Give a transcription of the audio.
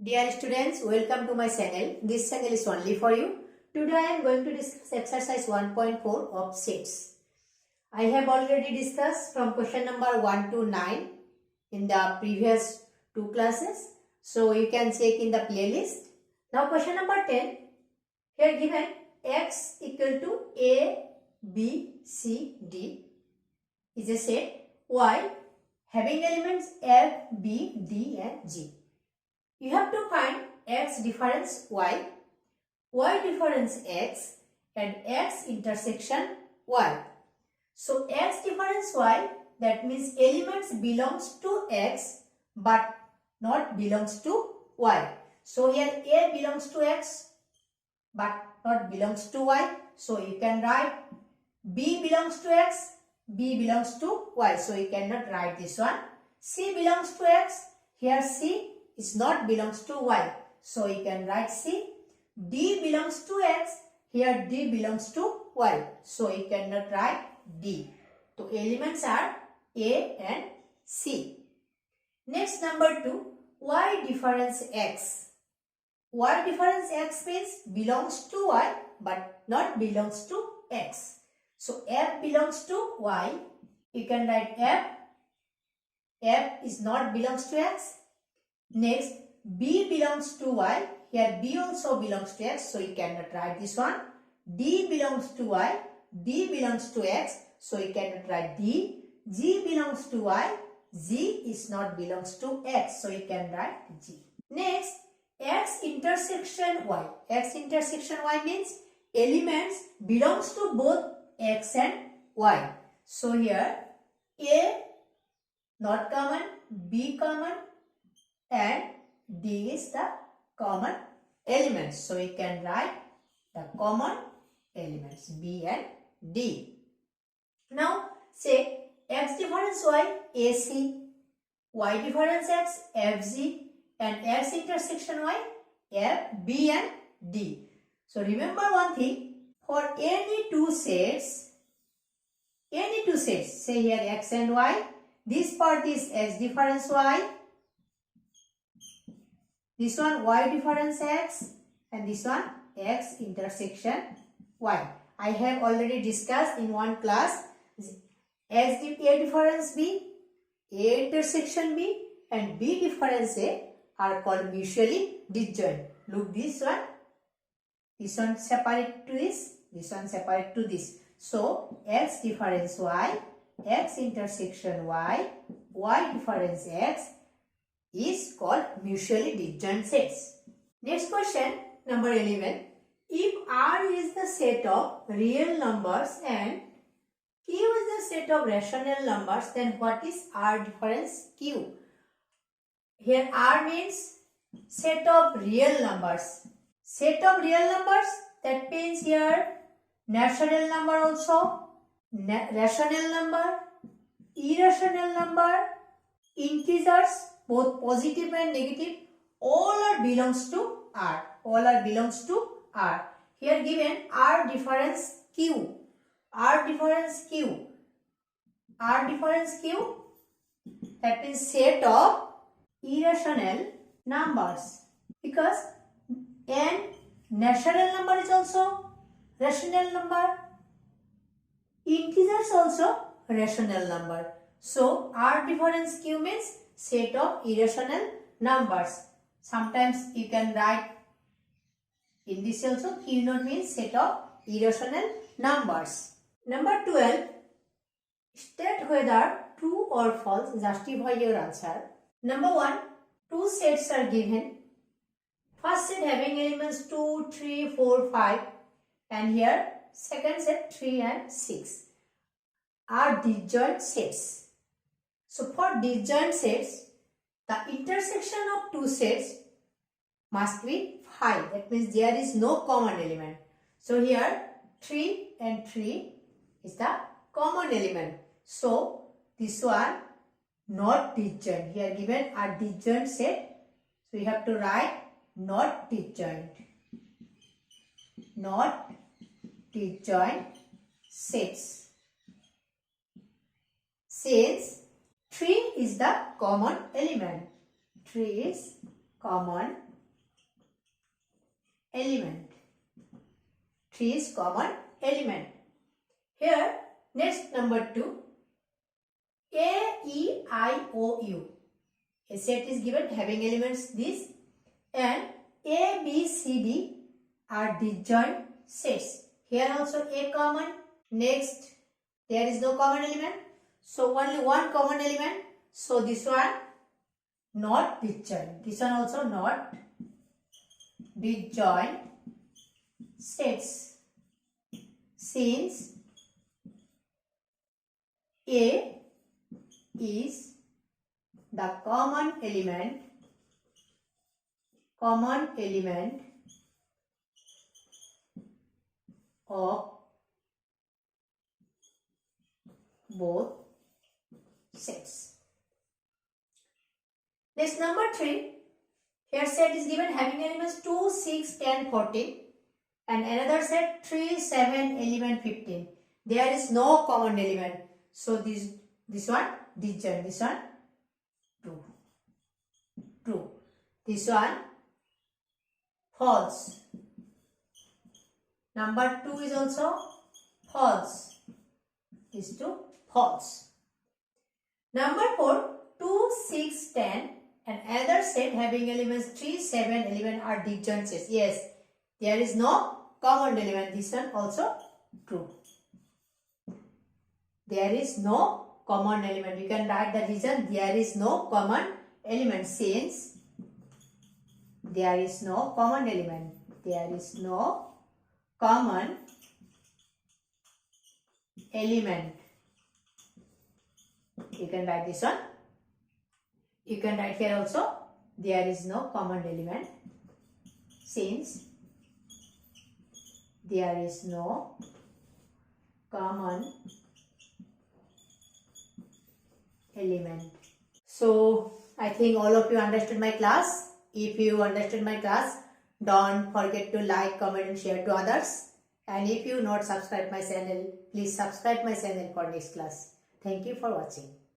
Dear students, welcome to my channel. This channel is only for you. Today I am going to discuss exercise 1.4 of sets. I have already discussed from question number 1 to 9 in the previous two classes. So you can check in the playlist. Now question number 10. Here given x equal to a, b, c, d is a set y having elements f, b, d and g. You have to find x difference y, y difference x and x intersection y. So x difference y, that means elements belongs to x but not belongs to y. So here a belongs to x but not belongs to y. So you can write b belongs to x, b belongs to y. So you cannot write this one. C belongs to x, here C is not belongs to y. So you can write C. D belongs to x, here D belongs to y. So you cannot write D. So elements are A and C. Next number 2, y difference x. Y difference x means belongs to y but not belongs to x. So f belongs to y. You can write f. F is not belongs to x. Next, b belongs to y. Here b also belongs to x. So you cannot write this one. D belongs to y. D belongs to x. So you cannot write D. G belongs to y. G is not belongs to x. So you can write G. Next, x intersection y. X intersection y means elements belongs to both x and y. So here A not common, B common and D is the common elements. So we can write the common elements B and D. Now say x difference y AC, y difference x FG and x intersection y FB and D. So remember one thing, for any two sets, say here x and y, this part is x difference y, this one y difference x and this one x intersection y. I have already discussed in one class A difference B, A intersection B and B difference A are called mutually disjoint. Look this one separate to this one separate to this. So x difference y, x intersection y, y difference x is called mutually disjoint sets. Next question, number 11. If R is the set of real numbers and Q is the set of rational numbers, then what is R difference Q? Here R means set of real numbers. Set of real numbers, that means here natural number also, rational number, irrational number, integers, both positive and negative, all are belongs to R. All are belongs to R. Here given R difference Q. R difference Q. R difference Q, that means set of irrational numbers. Because n natural number is also rational number. Integers also rational number. So R difference Q means set of irrational numbers. Sometimes you can write in this also Q naught means set of irrational numbers. Number 12. State whether true or false. Justify your answer. Number 1. Two sets are given. First set having elements 2, 3, 4, 5 and here second set 3 and 6 are disjoint sets. So for disjoint sets, the intersection of two sets must be 5. That means there is no common element. So here 3 and 3 is the common element. So this one not disjoint. Here given a disjoint set. So you have to write not disjoint. Not disjoint sets. Since 3 is the common element. 3 is common element. 3 is common element. Here, next number 2. A, E, I, O, U. A set is given having elements this, and A, B, C, D are disjoint sets. Here also A common. Next, there is no common element. So only one common element. So this one not disjoint. This one also not disjoint sets. Since A is the common element of both sets. Next, number 3. Here set is given having elements 2, 6, 10, 14 and another set 3, 7, 11, 15. There is no common element. So this one disjoint, this one true. This one false. Number 2 is also false. These two false. Number 4, 2, 6, 10 and another set having elements 3, 7, 11 are disjoint sets. Yes, there is no common element. This one also true. There is no common element. You can write the reason. There is no common element. Since there is no common element. There is no common element. You can write this one. You can write here also. There is no common element. Since there is no common element. So I think all of you understood my class. If you understood my class, don't forget to like, comment and share to others. And if you not subscribe my channel, please subscribe my channel for next class. Thank you for watching.